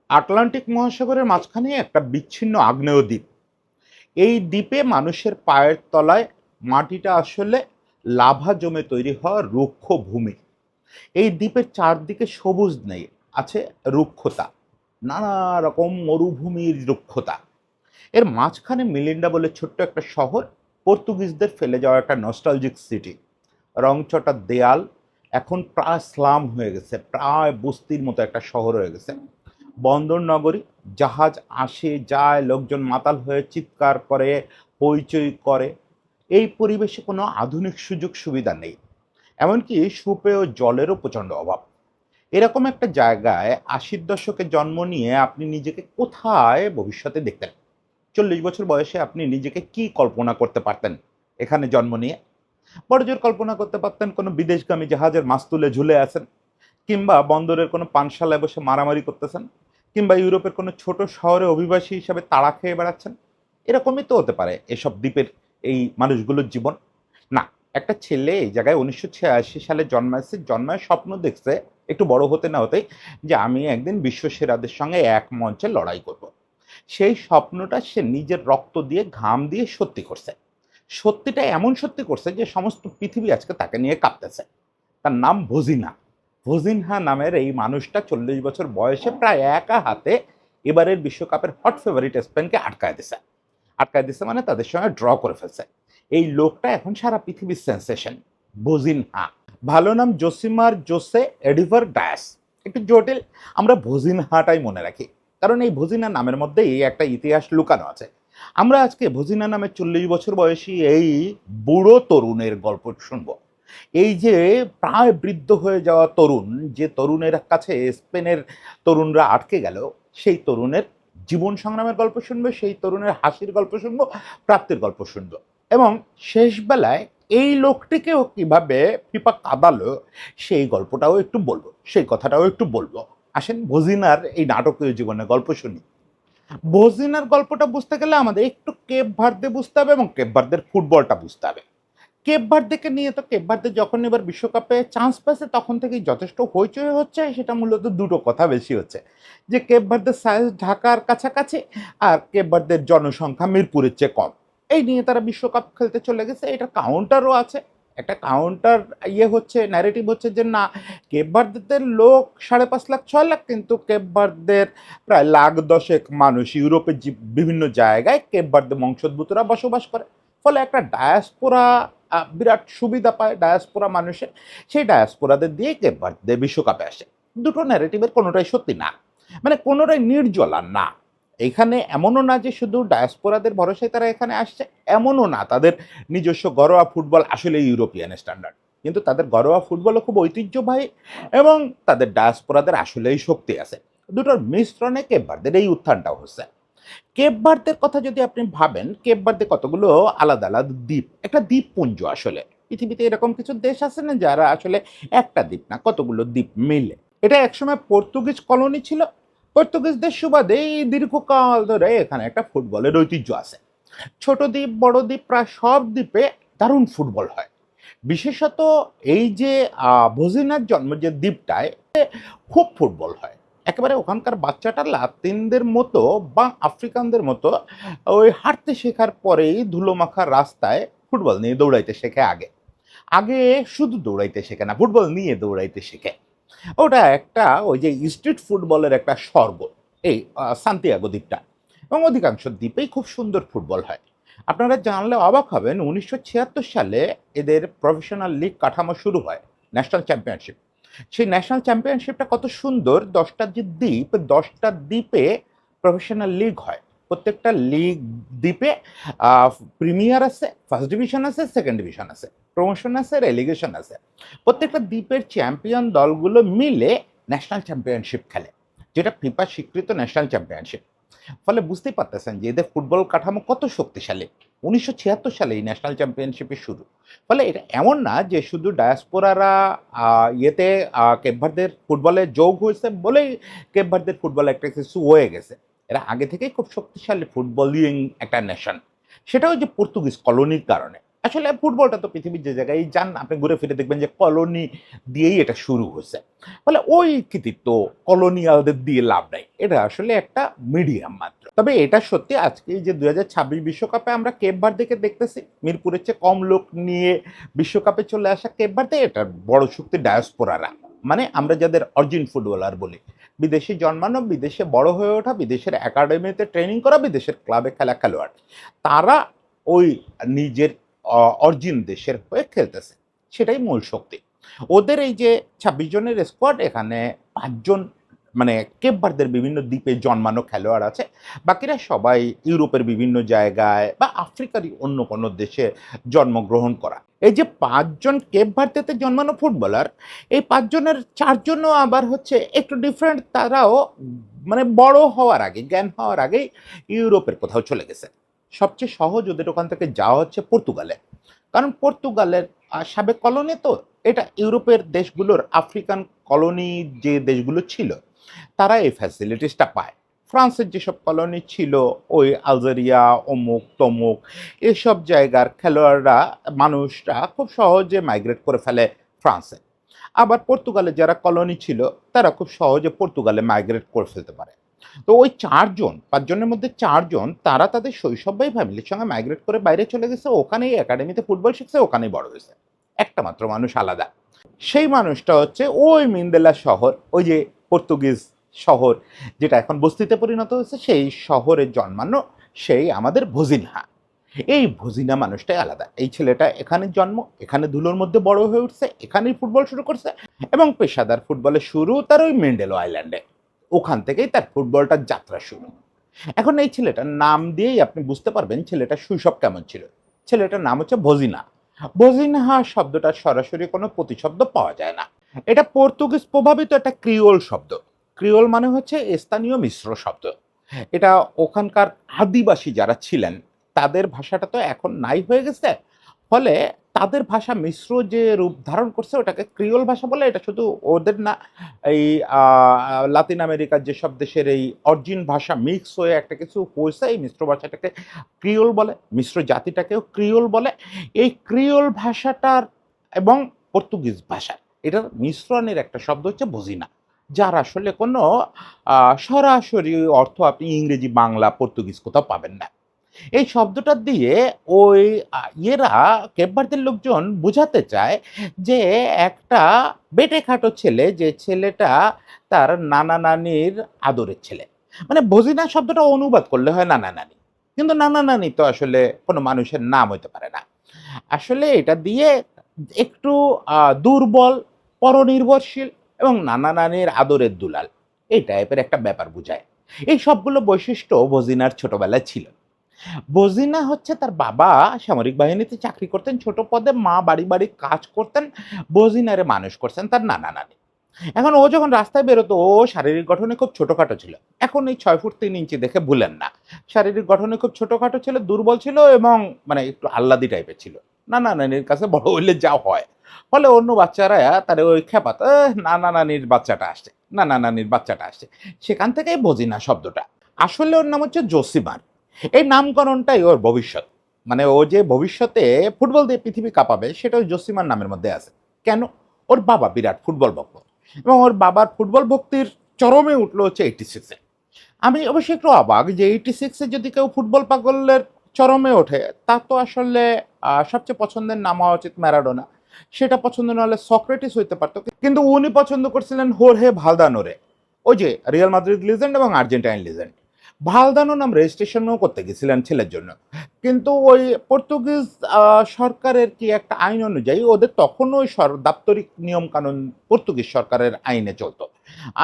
Atlantic মহাসাগরের মাঝখানে একটা বিচ্ছিন্ন আগ্নেয় দ্বীপ। এই দ্বীপে মানুষের পায়ের তলায় মাটিটা আসলে লাভা জমে তৈরি হওয়া রুক্ষ ভূমি। এই দ্বীপের চারদিকে সবুজ নেই, আছে রুক্ষতা, নানা রকম মরুভূমির রুক্ষতা। এর মাঝখানে মিলিন্ডা বলে ছোট্ট একটা শহর, পর্তুগিজদের ফেলে যাওয়া একটা নস্টালজিক সিটি। রংচটা দেয়াল, এখন প্রায় স্লাম হয়ে গেছে, প্রায় বস্তির মতো একটা শহর হয়ে গেছে। বন্দর নগরী, জাহাজ আসে যায়, লোকজন মাতাল হয়ে চিৎকার করে, হইচই করে। এই পরিবেশে কোনো আধুনিক সুযোগ সুবিধা নেই, এমনকি সুপেয় জলেরও প্রচণ্ড অভাব। এরকম একটা জায়গায় ৮০-র দশকে জন্ম নিয়ে আপনি নিজেকে কোথায় ভবিষ্যতে দেখতেন? ৪০ বছর বয়সে আপনি নিজেকে কি কল্পনা করতে পারতেন এখানে জন্ম নিয়ে? বড়জোর কল্পনা করতে পারতেন কোনো বিদেশগামী জাহাজের মাস্তুলে ঝুলে আছেন, কিংবা বন্দরের কোনো পানশালায় বসে মারামারি করতেছেন, কিংবা ইউরোপের কোনো ছোট শহরে অভিবাসী হিসাবে তাড়া খেয়ে বেড়াচ্ছেন। এরকমই তো হতে পারে এসব দ্বীপের এই মানুষগুলোর জীবন। না, একটা ছেলে এই জায়গায় ১৯৮৬ সালে জন্মাইছে, জন্মায় স্বপ্ন দেখছে একটু বড় হতে না হতেই যে আমি একদিন বিশ্বসেরাদের সঙ্গে এক মঞ্চে লড়াই করব। সেই স্বপ্নটা সে নিজের রক্ত দিয়ে ঘাম দিয়ে সত্যি করছে। সত্যিটা এমন সত্যি করছে যে সমস্ত পৃথিবী আজকে তাকে নিয়ে কাঁপতেছে। তার নাম ভজিনা। ভজিনহা নামের এই মানুষটা ৪০ বছর বয়সে প্রায় একা হাতে এবারের বিশ্বকাপের হট ফেভারিট স্পেনকে আটকায় দিছে মানে তাদের সঙ্গে ড্র করে ফেলছে। এই লোকটা এখন সারা পৃথিবীর সেন্সেশন, ভজিনহা। ভালো নাম জোসিমার জোসে এডিভার ডায়াস, একটু জটিল, আমরা ভজিনহাটাই মনে রাখি, কারণ এই ভজিনা নামের মধ্যেই একটা ইতিহাস লুকানো আছে। আমরা আজকে ভজিনা নামের ৪০ বছর বয়সী এই বুড়ো তরুণের গল্প শুনবো। এই যে প্রায় বৃদ্ধ হয়ে যাওয়া তরুণ, যে তরুণের কাছে স্পেনের তরুণরা আটকে গেল, সেই তরুণের জীবন সংগ্রামের গল্প শুনবো, সেই তরুণের হাসির গল্প শুনবো, প্রাপ্তির গল্প শুনবো, এবং শেষ বেলায় এই লোকটিকেও কিভাবে ফিফা কাঁদালো সেই গল্পটাও একটু বলবো, সেই কথাটাও একটু বলবো। আসেন ভজিনার এই নাটকীয় জীবনের গল্প শুনি। ভজিনার গল্পটা বুঝতে গেলে আমাদের একটু কেপ ভার্দে বুঝতে হবে এবং কেপ ভার্দের ফুটবলটা বুঝতে হবে। কেপ ভার্দেকে নিয়ে তো, কেপ ভার্দে যখন এবার বিশ্বকাপে চান্স পেয়েছে তখন থেকেই যথেষ্ট হইচই হচ্ছে। সেটা মূলত দুটো কথা বেশি হচ্ছে, যে কেপ ভার্দের সাইজ ঢাকার কাছাকাছি, আর কেপ ভার্দের জনসংখ্যা মিরপুরের চেয়ে কম। এই নিয়ে তারা বিশ্বকাপ খেলতে চলে গেছে। এটা কাউন্টারও আছে, একটা কাউন্টার হচ্ছে, ন্যারেটিভ হচ্ছে যে না, কেপ ভার্দের লোক ৫.৫ লাখ ৬ লাখ, কিন্তু কেপ ভার্দের প্রায় লাখ দশেক মানুষ ইউরোপের বিভিন্ন জায়গায় কেপ ভার্দে বংশোদ্ভূতরা বসবাস করে। ফলে একটা ডায়াসপোরা বিরাট সুবিধা পায় ডায়াসপোরা মানুষের। সেই ডায়াসপোরাদের দিয়ে কেপ ভার্দে বিশ্বকাপে আসে। দুটো ন্যারেটিভের কোনোটাই সত্যি না, মানে কোনোটাই নির্জলা না। এখানে এমনও না যে শুধু ডায়াসপোরাদের ভরসায় তারা এখানে আসছে, এমনও না তাদের নিজস্ব ঘরোয়া ফুটবল আসলে ইউরোপিয়ান স্ট্যান্ডার্ড, কিন্তু তাদের ঘরোয়া ফুটবলও খুব ঐতিহ্যবাহী, এবং তাদের ডায়াসপোরাদের আসলেই শক্তি আছে। দুটোর মিশ্রণে কেপ ভার্দের এই উত্থানটাও হচ্ছে। কেপ ভার্দের কথা যদি আপনি ভাবেন, কেপ ভার্দে কতগুলো আলাদা আলাদা দ্বীপ, একটা দ্বীপপুঞ্জ আসলে। পৃথিবীতে এরকম কিছু দেশ আছে না যারা আসলে একটা দ্বীপ না, কতগুলো দ্বীপ মিলে। এটা একসময় পর্তুগিজ কলোনি ছিল। পর্তুগিজদের সুবাদে এই দীর্ঘকাল ধরে এখানে একটা ফুটবলের ঐতিহ্য আছে। ছোট দ্বীপ বড় দ্বীপ প্রায় সব দ্বীপে দারুণ ফুটবল হয়। বিশেষত এই যে ভজিনার জন্ম যে দ্বীপটায়, খুব ফুটবল হয়। একেবারে ওখানকার বাচ্চাটা লাতিনদের মতো বা আফ্রিকানদের মতো ওই হাঁটতে শেখার পরেই ধুলোমাখা রাস্তায় ফুটবল নিয়ে দৌড়াইতে শেখে। আগে আগে শুধু দৌড়াইতে শেখে না, ফুটবল নিয়ে দৌড়াইতে শেখে। ওটা একটা ওই যে স্ট্রিট ফুটবলের একটা স্বর্গ, এই সান্তিয়াগো দ্বীপটা। এবং অধিকাংশ দ্বীপেই খুব সুন্দর ফুটবল হয়। আপনারা জানলে অবাক হবেন, ১৯৭৬ সালে এদের প্রফেশনাল লিগ কাঠামো শুরু হয়, ন্যাশনাল চ্যাম্পিয়নশিপ। সেই ন্যাশনাল চ্যাম্পিয়নশিপটা কত সুন্দর, ১০টা যে দ্বীপ, ১০টা দ্বীপে প্রফেশনাল লিগ হয়। প্রত্যেকটা লিগ দ্বীপে প্রিমিয়ার আছে, ফার্স্ট ডিভিশন আছে, সেকেন্ড ডিভিশন আছে, প্রমোশন আছে, রেলিগেশন আছে। প্রত্যেকটা দ্বীপের চ্যাম্পিয়ন দলগুলো মিলে ন্যাশনাল চ্যাম্পিয়নশিপ খেলে, যেটা ফিফা স্বীকৃত ন্যাশনাল চ্যাম্পিয়নশিপ। ফলে বুঝতেই পারতেছেন যে এদের ফুটবল কাঠামো কত শক্তিশালী। ১৯৭৬ সালে এই ন্যাশনাল চ্যাম্পিয়নশিপের শুরু। ফলে এটা এমন না যে শুধু ডায়াসপোরারা ইয়েতে কেপ ভার্দের ফুটবলে যোগ হয়েছে বলেই কেপ ভার্দের ফুটবল একটা কিছু হয়ে গেছে। এরা আগে থেকেই খুব শক্তিশালী ফুটবলিং একটা নেশন। সেটাও যে পর্তুগিজ কলোনির কারণে। আসলে ফুটবলটা তো পৃথিবীর যে জায়গায় যান আপনি ঘুরে ফিরে দেখবেন যে কলোনি দিয়েই এটা শুরু হয়েছে। ফলে ওই কৃতিত্ব কলোনিয়ালদের দিয়ে লাভ নাই। এটা আসলে একটা মিডিয়াম মাত্র। তবে এটা সত্যি আজকে এই যে ২০২৬ বিশ্বকাপে আমরা কেপ ভার্দেকে দেখতেছি। মিরপুরের চেয়ে কম লোক নিয়ে বিশ্বকাপে চলে আসা কেপ ভার্দে এটার বড় শক্তি ডায়াসপোরারা। মানে আমরা যাদের অরিজিন ফুটবলার বলি। বিদেশে জন্মানো, বিদেশে বড় হয়ে ওঠা, বিদেশের একাডেমিতে ট্রেনিং করা, বিদেশের ক্লাবে খেলা খেলোয়াড়। তারা ওই নিজের অরিজিন দেশের হয়ে খেলতেছে। সেটাই মূল শক্তি। ওদের এই যে ২৬ জনের স্কোয়াড এখানে ৫ জন মানে কেপ ভার্দের বিভিন্ন দ্বীপে জন্মানো খেলোয়াড় আছে। বাকিরা সবাই ইউরোপের বিভিন্ন জায়গায় বা আফ্রিকারই অন্য কোনো দেশে জন্মগ্রহণ করা। এই যে ৫ জন কেপ ভার্দেতে জন্মানো ফুটবলার, এই ৫ জনের ৪ জনও আবার হচ্ছে একটু ডিফারেন্ট। তারাও মানে বড় হওয়ার আগে, জ্ঞান হওয়ার আগেই ইউরোপের কোথাও চলে গেছে। সবচেয়ে সহজ ওদের ওখান থেকে যাওয়া হচ্ছে পর্তুগালে। কারণ পর্তুগালের সাবেক কলোনি তো, এটা ইউরোপের দেশগুলোর আফ্রিকান কলোনি যে দেশগুলো ছিল, তারা এই ফ্যাসিলিটিসটা পায়। ফ্রান্সের যেসব কলোনি ছিল, ওই আলজেরিয়া, অমুক তমুক এসব জায়গার খেলোয়াড়রা, মানুষরা খুব সহজে মাইগ্রেট করে ফেলে ফ্রান্সে। আবার পর্তুগালে যারা কলোনি ছিল, তারা খুব সহজে পর্তুগালে মাইগ্রেট করে ফেলতে পারে। তো ওই ৪ জন, ৫ জনের মধ্যে ৪ জন তারা তাদের শৈশবেই ফ্যামিলির সঙ্গে মাইগ্রেট করে বাইরে চলে গেছে। ওখানেই একাডেমিতে ফুটবল শিখছে, ওখানেই বড় হয়েছে। একটা মাত্র মানুষ আলাদা। সেই মানুষটা হচ্ছে ওই মিন্দেলা শহর, ওই যে পর্তুগিজ শহর যেটা এখন বস্তিতে পরিণত হয়েছে, সেই শহরে জন্মানো সেই আমাদের ভজিনহা। এই ভজিনা মানুষটাই আলাদা। এই ছেলেটা এখানে জন্ম, এখানে ধুলোর মধ্যে বড় হয়ে উঠছে, এখানেই ফুটবল শুরু করছে এবং পেশাদার ফুটবলের শুরু তার ওই মেন্ডেলো আইল্যান্ডে। ওখান থেকেই তার ফুটবলটার যাত্রা শুরু। এখন এই ছেলেটার নাম দিয়েই আপনি বুঝতে পারবেন ছেলেটার শৈশব কেমন ছিল। ছেলেটার নাম হচ্ছে ভজিনা। ভজিনহা শব্দটার সরাসরি কোনো প্রতিশব্দ পাওয়া যায় না। এটা পর্তুগিজ প্রভাবিত একটা ক্রিওল শব্দ। ক্রিওল মানে হচ্ছে স্থানীয় মিশ্র শব্দ। এটা ওখানকার আদিবাসী যারা ছিলেন তাদের ভাষাটা তো এখন নাই হয়ে গেছে। ফলে তাদের ভাষা মিশ্র যে রূপ ধারণ করছে ওটাকে ক্রিওল ভাষা বলে। এটা শুধু ওদের না, এই লাতিন আমেরিকার যেসব দেশের এই অরিজিন ভাষা মিক্স হয়ে একটা কিছু হয়েছে, এই মিশ্র ভাষাটাকে ক্রিওল বলে। মিশ্র জাতিটাকেও ক্রিওল বলে। এই ক্রিওল ভাষাটার এবং পর্তুগিজ ভাষা এটার মিশ্রণের একটা শব্দ হচ্ছে ভজিনা, যার আসলে কোনো সরাসরি অর্থ আপনি ইংরেজি, বাংলা, পর্তুগিজ কোথাও পাবেন না। এই শব্দটা দিয়ে ওই ইয়েরা কেপ ভার্দের লোকজন বুঝাতে চায় যে একটা বেঁটেখাটো ছেলে, যে ছেলেটা তার নানা-নানির আদরের ছেলে। মানে ভজিনা শব্দটা অনুবাদ করলে হয় নানা-নানি। কিন্তু নানা-নানি তো আসলে কোনো মানুষের নাম হইতে পারে না। আসলে এটা দিয়ে একটু দুর্বল, পরনির্ভরশীল এবং নানা-নানির আদরের দুলাল, এই টাইপের একটা ব্যাপার বুঝায়। এই সবগুলো বৈশিষ্ট্য ভজিনার ছোটবেলায় ছিল। ভজিনা হচ্ছে তার বাবা সামরিক বাহিনীতে চাকরি করতেন ছোট পদে, মা বাড়ি কাজ করতেন। ভজিনারে মানুষ করছেন তার নানা-নানি। এখন ও যখন রাস্তায় বেরোতো ও শারীরিক গঠনে খুব ছোটখাটো ছিল। এখন এই ৬ ফুট ৩ ইঞ্চি দেখে ভুলেন না। শারীরিক গঠনে খুব ছোটখাটো ছিল, দুর্বল ছিল এবং মানে একটু আহ্লাদি টাইপের ছিল। নানা-নানির কাছে বড় হইলে যা হয়। ফলে অন্য বাচ্চারা তারে ওই খেপাত, নানা-নানির বাচ্চাটা আসছে, নানা-নানির বাচ্চাটা আসছে। সেখান থেকেই ভজিনা শব্দটা। আসলে ওর নাম হচ্ছে জোসিমার। এই নামকরণটাই ওর ভবিষ্যৎ। মানে ও যে ভবিষ্যতে ফুটবল দিয়ে পৃথিবী কাঁপাবে সেটা ওই জসিমার নামের মধ্যে আছে। কেন? ওর বাবা বিরাট ফুটবল ভক্ত এবং ওর বাবার ফুটবল ভক্তির চরমে উঠলো হচ্ছে 86 এ। আমি অবশ্যই একটু অবাক যে 86 এ যদি কেউ ফুটবল পাগলের চরমে ওঠে, তার তো আসলে সবচেয়ে পছন্দের নাম হওয়া উচিত ম্যারাডোনা। সেটা পছন্দ না হলে সক্রেটিস হইতে পারত। কিন্তু উনি পছন্দ করছিলেন হোর্হে ভালদানোরে। ওই যে রিয়াল মাদ্রিদ লিজেন্ড এবং আর্জেন্টাইন লিজেন্ড। ভালদানো নাম রেজিস্ট্রেশনও করতে গেছিলেন ছেলের জন্য। কিন্তু ওই পর্তুগিজ সরকারের কি একটা আইন অনুযায়ী ওদের তখন ওই দাপ্তরিক নিয়মকানুন পর্তুগিজ সরকারের আইনে চলতো।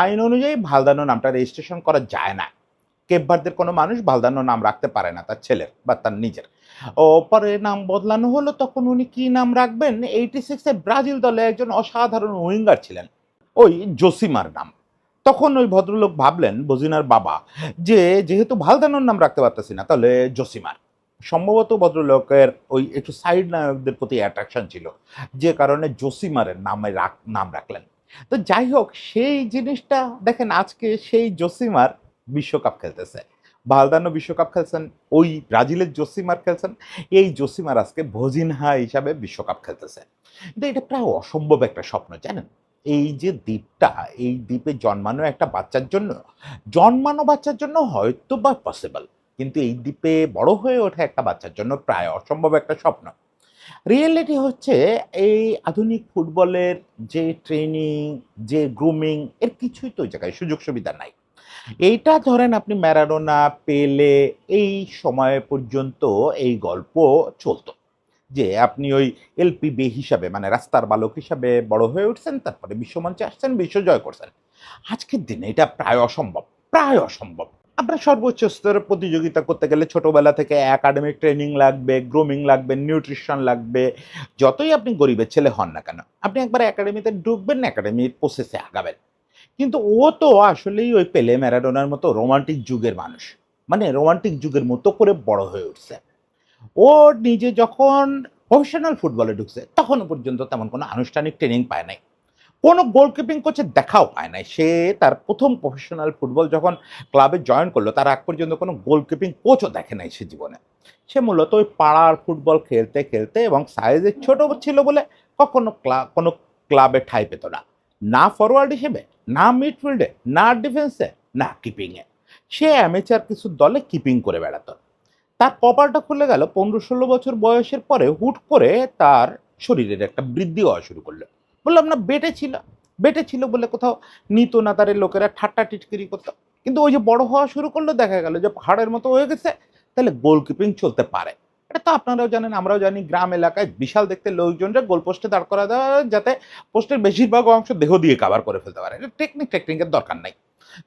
আইন অনুযায়ী ভালদানো নামটা রেজিস্ট্রেশন করা যায় না। কেপ ভার্দের কোনো মানুষ ভালদানো নাম রাখতে পারে না তার ছেলের বা তার নিজের। ও পরে নাম বদলানো হলো, তখন উনি কি নাম রাখবেন? 86 এ ব্রাজিল দলে একজন অসাধারণ উইঙ্গার ছিলেন, ওই জোসিমার নাম। তখন ওই ভদ্রলোক ভাবলেন, বজিনার বাবা, যে যেহেতু ভালদানোর নাম রাখতে পারতেছি না, তাহলে জোসিমার। সম্ভবত ভদ্রলোকের ওই একটু সাইড নায়কদের প্রতি অ্যাট্রাকশন ছিল, যে কারণে জোসিমারের নাম রাখলেন। তো যাই হোক, সেই জিনিসটা দেখেন আজকে সেই জোসিমার বিশ্বকাপ খেলতেছে। ভালদানো বিশ্বকাপ খেলছেন, ওই ব্রাজিলের জোসিমার খেলছেন, এই জোসিমার আজকে ভজিনহা হিসাবে বিশ্বকাপ খেলতেছে। কিন্তু এটা প্রায় অসম্ভব একটা স্বপ্ন, জানেন? এই যে দ্বীপটা, এই দ্বীপে জন্মানো বাচ্চার জন্য হয়তোবা পসিবল। কিন্তু এই দ্বীপে বড় হয়ে ওঠা একটা বাচ্চার জন্য প্রায় অসম্ভব একটা স্বপ্ন। রিয়েলিটি হচ্ছে এই আধুনিক ফুটবলের যে ট্রেনিং, যে গ্রুমিং এর কিছুই তো ওই জায়গায় সুযোগ সুবিধা নাই। এইটা ধরেন আপনি ম্যারাডোনা, পেলে এই সময় পর্যন্ত এই গল্প চলত। যে আপনি ওই এলপিবে হিসাবে মানে রাস্তার বালক হিসাবে বড় হয়ে উঠছেন, তারপরে বিশ্বমঞ্চে আসছেন, বিশ্ব জয় করছেন। আজকের দিনে এটা প্রায় অসম্ভব, প্রায় অসম্ভব। আপনার সর্বোচ্চ স্তরে প্রতিযোগিতা করতে গেলে ছোটবেলা থেকে একাডেমিক ট্রেনিং লাগবে, গ্রুমিং লাগবে, নিউট্রিশন লাগবে। যতই আপনি গরিবের ছেলে হন না কেন, আপনি একবার একাডেমিতে ঢুকবেন, একাডেমির প্রসেসে আগাবেন। কিন্তু ও তো আসলেই ওই পেলে, ম্যারাডোনার মতো রোমান্টিক যুগের মানুষ। মানে রোমান্টিক যুগের মতো করে বড় হয়ে উঠছে। ও নিজে যখন প্রফেশনাল ফুটবলে ঢুকছে, তখনও পর্যন্ত তেমন কোনো আনুষ্ঠানিক ট্রেনিং পায় নাই। কোনো গোলকিপিং কোচের দেখাও পায় নাই। সে তার ১ম প্রফেশনাল ফুটবল যখন ক্লাবে জয়েন করলো, তার আগ পর্যন্ত কোনো গোলকিপিং কোচও দেখে নাই সে জীবনে। সে মূলত ওই পাড়ার ফুটবল খেলতে, খেলতে এবং সাইজে ছোট ছিল বলে কখনো কোনো ক্লাবে ঠাঁই পেত না। না ফরওয়ার্ড হিসেবে, না মিডফিল্ডে, না ডিফেন্সে, না কিপিংয়ে। সে অ্যামেচার কিছু দলে কিপিং করে বেড়াতো। তার কপালটা খুলে গেল ১৫-১৬ বছর বয়সের পরে হুট করে তার শরীরের একটা বৃদ্ধি হওয়া শুরু করলো। বললাম না বেটে ছিল বলে কোথাও নিত না, তার লোকেরা ঠাট্টা টিটকিরি করতো। কিন্তু ওই যে বড় হওয়া শুরু করলো, দেখা গেল যে পাহাড়ের মতো হয়ে গেছে, তাহলে গোলকিপিং চলতে পারে। এটা তো আপনারাও জানেন, আমরাও জানি, গ্রাম এলাকায় বিশাল দেখতে লোকজনরা গোল পোস্টে দাঁড় করা দেওয়া হয়, যাতে পোস্টের বেশিরভাগ অংশ দেহ দিয়ে কাভার করে ফেলতে পারে। এটা টেকনিকের দরকার নাই,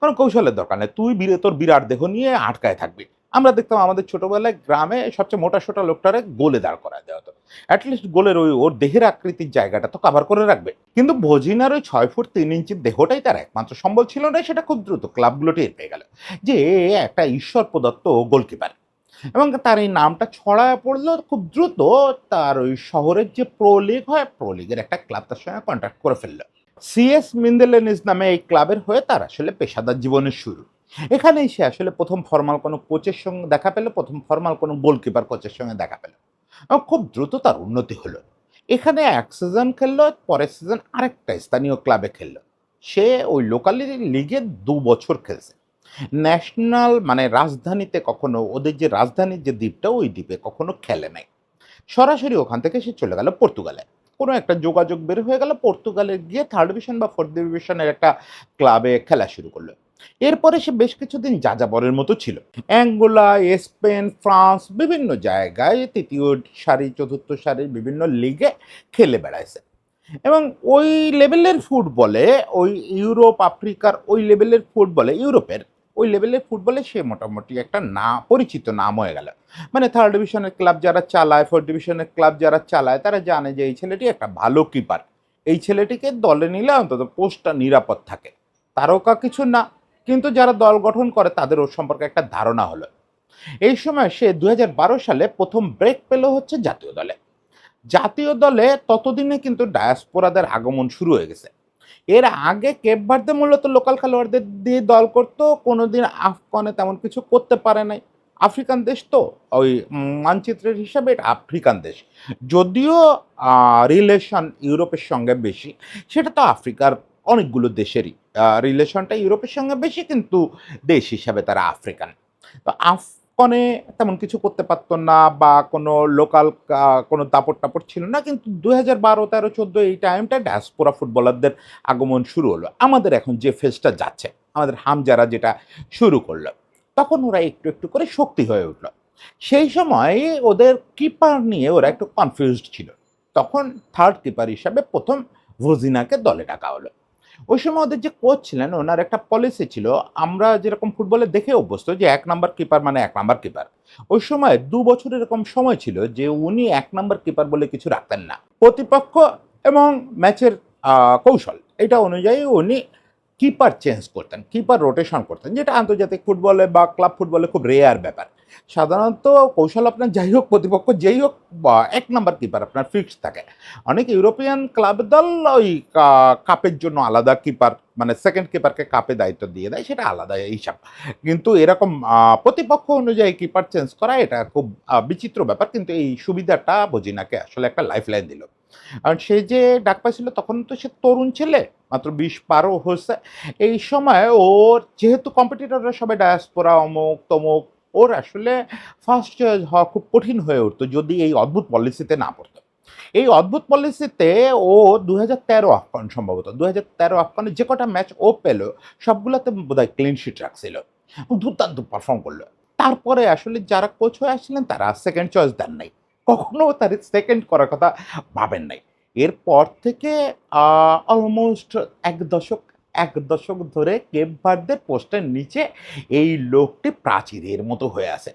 কোনো কৌশলের দরকার নেই। তুই তোর বিরাট দেহ নিয়ে আটকায় থাকবি। আমরা দেখতাম আমাদের ছোটবেলায় গ্রামে সবচেয়ে মোটা-সোটা লোকটারে গোলে দাঁড় করায় দেওয়া হতো। এটলিস্ট গোলের ওর দেহের আকৃতির জায়গাটা তো কভার করে রাখবে। কিন্তু ভজিনার ওই ৬ ফুট ৩ ইঞ্চির দেহটাই তার একমাত্র সম্বল ছিল না, সেটা খুব দ্রুত ক্লাবগুলো টের পেয়ে গেল যে এ একটা ঈশ্বর প্রদত্ত গোলকিপার। এবং তার এই নামটা ছড়ায় পড়লো খুব দ্রুত। তার ওই শহরের যে প্রো লিগ হয়, প্রো লিগের একটা ক্লাব তার সঙ্গে কন্ট্যাক্ট করে ফেলল। সিএস মিন্দেলেনিজ নামে এই ক্লাবের হয়ে তার আসলে পেশাদার জীবনের শুরু। এখানেই সে আসলে প্রথম ফর্মাল কোনো কোচের সঙ্গে দেখা পেল, প্রথম ফর্মাল কোনো গোলকিপার কোচের সঙ্গে দেখা পেল। এবং খুব দ্রুত তার উন্নতি হলো। এখানে এক সিজন খেললো, পরের সিজন আরেকটা স্থানীয় ক্লাবে খেললো। সে ওই লোকাল লিগে ২ বছর খেলছে। ন্যাশনাল মানে রাজধানীতে কখনো, ওদের যে রাজধানীর যে দ্বীপটা, ওই দ্বীপে কখনো খেলে নাই। সরাসরি ওখান থেকে সে চলে গেল পর্তুগালে। কোনো একটা যোগাযোগ বের হয়ে গেল, পর্তুগালে গিয়ে 3rd ডিভিশন বা 4th ডিভিশনের একটা ক্লাবে খেলা শুরু করলো। এরপরে সে বেশ কিছুদিন যাযাবরের মতো ছিল। অ্যাঙ্গোলা, স্পেন, ফ্রান্স বিভিন্ন জায়গায় ৩য় সারি, ৪র্থ সারির বিভিন্ন লিগে খেলে বেড়াইছে। এবং ওই লেভেলের ফুটবলে, ওই ইউরোপ, আফ্রিকার ওই লেভেলের ফুটবলে, ইউরোপের ওই লেভেলের ফুটবলে সে মোটামুটি একটা পরিচিত নাম হয়ে গেল। মানে 3rd ডিভিশনের ক্লাব যারা চালায়, 4th ডিভিশনের ক্লাব যারা চালায়, তারা জানে যে এই ছেলেটি একটা ভালো কিপার। এই ছেলেটিকে দলে নিলে অন্তত পোস্টটা নিরাপদ থাকে। তারকা কিছু না, কিন্তু যারা দল গঠন করে তাদের ওর সম্পর্কে একটা ধারণা হলো। এই সময় সে ২০১২ সালে প্রথম ব্রেক পেল হচ্ছে জাতীয় দলে। জাতীয় দলে ততদিনে কিন্তু ডায়াসপোরাদের আগমন শুরু হয়ে গেছে। এর আগে কেপ ভার্দে মূলত লোকাল খেলোয়াড়দের দিয়ে দল করতো, কোনোদিন আফকনে তেমন কিছু করতে পারে নাই। আফ্রিকান দেশ তো, ওই মানচিত্রের হিসাবে এটা আফ্রিকান দেশ। যদিও রিলেশন ইউরোপের সঙ্গে বেশি, সেটা তো আফ্রিকার অনেকগুলো দেশেরই রিলেশনটা ইউরোপের সঙ্গে বেশি, কিন্তু দেশ হিসাবে তারা আফ্রিকান। তো আফকনে তেমন কিছু করতে পারতো না, বা কোনো লোকাল কোনো দাপট-টাপট ছিল না। কিন্তু ২০১২, ১৩, ১৪ এই টাইমটায় ডায়াসপোরা ফুটবলারদের আগমন শুরু হলো। আমাদের এখন যে ফেজটা যাচ্ছে, আমাদের হামজারা যেটা শুরু করলো, তখন ওরা একটু, একটু করে শক্তি হয়ে উঠল। সেই সময় ওদের কিপার নিয়ে ওরা একটু কনফিউজড ছিল। তখন 3rd কিপার হিসাবে ১ম ভজিনাকে দলে ডাকা হলো। ওই সময় ওদের যে কোচ ছিলেন, ওনার একটা পলিসি ছিল, আমরা যেরকম ফুটবলে দেখে অভ্যস্ত যে ১ নাম্বার কিপার মানে ১ নাম্বার কিপার। ওই সময় ২ বছর এরকম সময় ছিল যে উনি ১ নাম্বার কিপার বলে কিছু রাখতেন না। প্রতিপক্ষ এবং ম্যাচের কৌশল এটা অনুযায়ী উনি কিপার চেঞ্জ করতেন, কিপার রোটেশন করতেন, যেটা আন্তর্জাতিক ফুটবলে বা ক্লাব ফুটবলে খুব রেয়ার ব্যাপার। সাধারণত কৌশল আপনার যাই হোক, প্রতিপক্ষ যেই হোক, বা ১ নাম্বার কিপার আপনার ফিক্সড থাকে। অনেক ইউরোপিয়ান ক্লাবের দল ওই কাপের জন্য আলাদা কিপার, মানে সেকেন্ড কিপারকে কাপে দায়িত্ব দিয়ে দেয়, সেটা আলাদা হিসাব। কিন্তু এরকম প্রতিপক্ষ অনুযায়ী কিপার চেঞ্জ করা এটা খুব বিচিত্র ব্যাপার। কিন্তু এই সুবিধাটা বজিনাকে আসলে একটা লাইফলাইন দিল। কারণ সে যে ডাক পাইছিল তখন তো সে তরুণ ছেলে, মাত্র ২০ পারও হয়েছে। এই সময় ওর যেহেতু কম্পিটিটররা সবাই ডায়াসপোরা, অমুক তমুক, ওর আসলে ফার্স্ট চয়েস হওয়া খুব কঠিন হয়ে উঠতো যদি এই অদ্ভুত পলিসিতে না পড়তো। এই অদ্ভুত পলিসিতে ও ২০১৩ আফগান, সম্ভবত ২০১৩ আফগানে যে কটা ম্যাচ ও পেল সবগুলোতে বোধহয় ক্লিন শিট রাখছিল, দুর্দান্ত পারফর্ম করলো। তারপরে আসলে যারা কোচ হয়ে আসছিলেন তারা সেকেন্ড চয়েস দেন নাই, কখনো তার সেকেন্ড করার কথা ভাবেন নাই। এরপর থেকে অলমোস্ট এক দশক ধরে কেপ ভার্দের পোস্টের নিচে এই লোকটি প্রাচীরের মতো হয়ে আছে।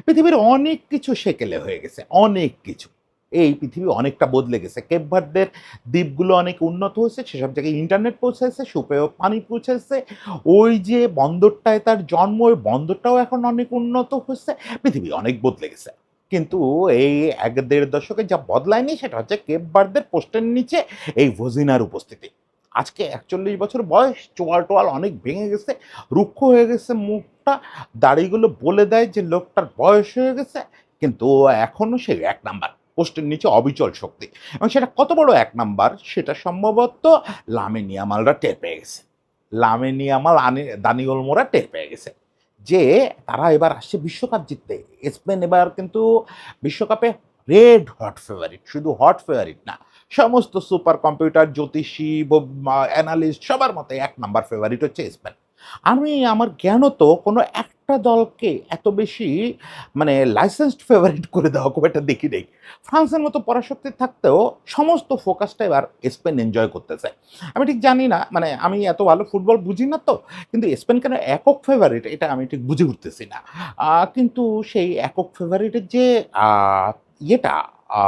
পৃথিবীর অনেক কিছু সেকেলে হয়ে গেছে, অনেক কিছু। এই পৃথিবী অনেকটা বদলে গেছে। কেপ ভার্দের দ্বীপগুলো অনেক উন্নত হয়েছে, সেসব জায়গায় ইন্টারনেট পৌঁছেছে, সুপেয় পানি পৌঁছেছে। ওই যে বন্দরটায় তার জন্ম, ওই বন্দরটাও এখন অনেক উন্নত হয়েছে। পৃথিবী অনেক বদলে গেছে। কিন্তু এই ১-১.৫ দশকে যা বদলায়নি সেটা হচ্ছে কেপ ভার্দের পোস্টের নিচে এই ভজিনার উপস্থিতি। আজকে ৪১ বছর বয়স, চোয়াল-টোয়াল অনেক ভেঙে গেছে, রুক্ষ হয়ে গেছে মুখটা, দাড়িগুলো বলে দেয় যে লোকটার বয়স হয়ে গেছে। কিন্তু ও এখনো সেই ১ নাম্বার, পোস্টের নিচে অবিচল শক্তি। এবং সেটা কত বড় ১ নাম্বার সেটা সম্ভবত লামিন ইয়ামালরা টের পেয়ে গেছে। লামিন ইয়ামাল, দানি ওলমোরা টের পেয়ে গেছে যে তারা এবার আসছে বিশ্বকাপ জিততে। স্পেন এবার কিন্তু বিশ্বকাপে রেড হট ফেভারিট, শুধু হট ফেভারিট না, সমস্ত সুপার কম্পিউটার, জ্যোতিষী, অ্যানালিস্ট সবার মতে ১ নাম্বার ফেভারিট হচ্ছে স্পেন। আমি আমার জ্ঞানত কোনো একটা দলকে এত বেশি মানে লাইসেন্সড ফেভারিট করে দেওয়া খুব একটা দেখি নাই। ফ্রান্সের মতো পরাশক্তি থাকতেও সমস্ত ফোকাসটা এবার স্পেন এনজয় করতেছে। আমি ঠিক জানি না, মানে আমি এত ভালো ফুটবল বুঝি না তো, কিন্তু স্পেন কেন একক ফেভারিট এটা আমি ঠিক বুঝে উঠতেছি না। কিন্তু সেই একক ফেভারিটের যে আ ইয়েটা আ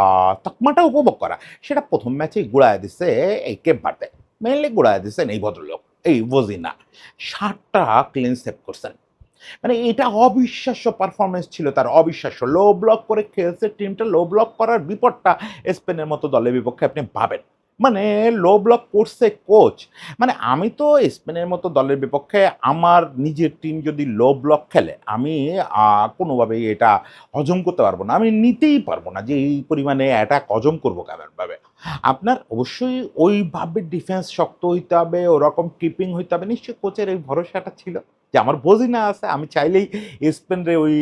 তকমাটা উপভোগ করা, সেটা ১ম ম্যাচেই গুড়ায় দিছে এই কেপ ভার্দে। মেইনলি গুড়ায় দিছেন এই ভদ্রলোক, এই ভজিনা। ৭ টা ক্লিন সেভ করছেন। মানে এটা অবিশ্বাস্য পারফরম্যান্স ছিল তার, অবিশ্বাস্য। লো ব্লক করে খেলছে, টিমটা লো ব্লক করার বিপদটা স্পেনের মতো দলের বিপক্ষে আপনি ভাবেন। মানে লো ব্লক করছে কোচ। মানে আমি তো স্পেনের মতো দলের বিপক্ষে আমার নিজের টিম যদি লো ব্লক খেলে, আমি কোনোভাবেই এটা হজম করতে পারবো না। আমি নিতেই পারবো না যে এই পরিমাণে অ্যাটাক হজম করবো কেমনভাবে। আপনার অবশ্যই ওইভাবে ডিফেন্স শক্ত হইতে হবে, ওরকম কিপিং হইতে হবে। নিশ্চয়ই কোচের এই ভরসাটা ছিল যে আমার বজিনা আছে, আমি চাইলেই স্পেনরে ওই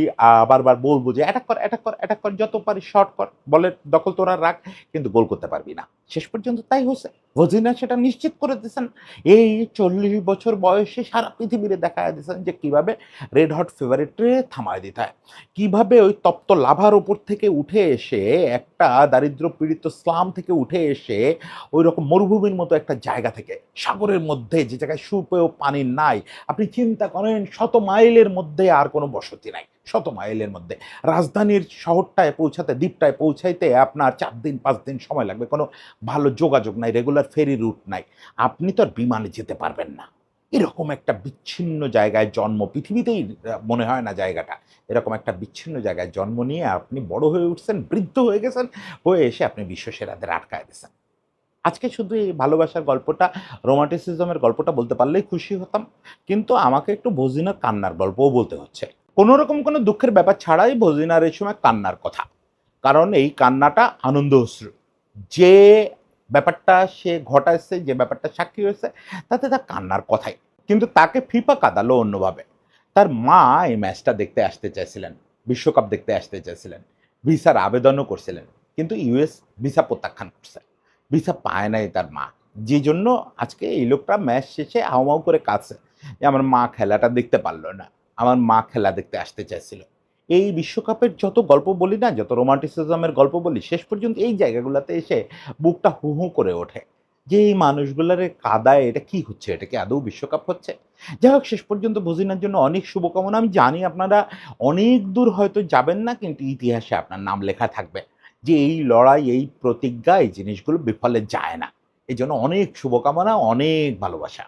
বারবার বলবো যে অ্যাটাক কর, অ্যাটাক কর, অ্যাটাক কর, যত পারিস শট কর, বলের দখল তোরা রাখ, কিন্তু গোল করতে পারবি না। শেষ পর্যন্ত তাই হয়েছে। ভজিনা সেটা নিশ্চিত করে দিয়েছেন। এই ৪০ বছর বয়সে সারা পৃথিবীরে দেখায় দিয়েছেন যে কিভাবে রেড হট ফেভারিটরে থামায় দিতে হয়। কিভাবে ওই তপ্ত লাভার উপর থেকে উঠে এসে, একটা দারিদ্র পীড়িত স্লাম থেকে উঠে এসে ঐরকম মরুভূমির মতো একটা জায়গা থেকে, সাগরের মধ্যে যে জায়গায় সুপেয় পানি নাই, আপনি চিন্তা করেন ১০০ মাইলের মধ্যে আর কোনো বসতি নাই। ১০০ মাইলের মধ্যে রাজধানীর শহরটায় পৌঁছাতে, দ্বীপটায় পৌঁছাইতে আপনার ৪ দিন ৫ দিন সময় লাগবে। কোনো ভালো যোগাযোগ নাই, রেগুলার ফেরি রুট নাই। আপনি তো আর বিমানে যেতে পারবেন না। এরকম একটা বিচ্ছিন্ন জায়গায় জন্ম, পৃথিবীতেই মনে হয় না জায়গাটা। এরকম একটা বিচ্ছিন্ন জায়গায় জন্ম নিয়ে আপনি বড় হয়ে উঠছেন, বৃদ্ধ হয়ে গেছেন, হয়ে এসে আপনি বিশ্বসেরাদের আটকায় দিয়েছেন। আজকে শুধু এই ভালোবাসার গল্পটা, রোমান্টিসিজমের গল্পটা বলতে পারলেই খুশি হতাম। কিন্তু আমাকে একটু ভজিনার কান্নার গল্পও বলতে হচ্ছে। কোনোরকম কোনো দুঃখের ব্যাপার ছাড়াই ভজিনার এই সময় কান্নার কথা। কারণ এই কান্নাটা আনন্দ অশ্রু। যে ব্যাপারটা সে ঘটাইছে, যে ব্যাপারটা সাক্ষী হয়েছে, তাতে তার কান্নার কথাই। কিন্তু তাকে ফিফা কাঁদালো অন্যভাবে। তার মা এই ম্যাচটা দেখতে আসতে চাইছিলেন, বিশ্বকাপ দেখতে আসতে চাইছিলেন। ভিসার আবেদনও করছিলেন। কিন্তু ইউএস ভিসা প্রত্যাখ্যান করছে। ভিসা পায় নাই তার মা। যেজন্য আজকে এই লোকটা ম্যাচ শেষে হাউমাউ করে কাঁদছে যে আমার মা খেলাটা দেখতে পারল না। আমার মা খেলা দেখতে আসতে চাইছিল। এই বিশ্বকাপের যত গল্প বলি না, যত রোমান্টিসিজমের গল্প বলি, শেষ পর্যন্ত এই জায়গাগুলোতে এসে বুকটা হু, হু করে ওঠে। যে এই মানুষগুলারে কাদায়, এটা কি হচ্ছে? এটা কি আদৌ বিশ্বকাপ হচ্ছে? যাই হোক, শেষ পর্যন্ত ভজিনার জন্য অনেক শুভকামনা। আমি জানি আপনারা অনেক দূর হয়তো যাবেন না, কিন্তু ইতিহাসে আপনার নাম লেখা থাকবে। যে এই লড়াই, এই প্রতিজ্ঞা, এই জিনিসগুলো বিফলে যায় না। এজন্য অনেক শুভকামনা, অনেক ভালোবাসা।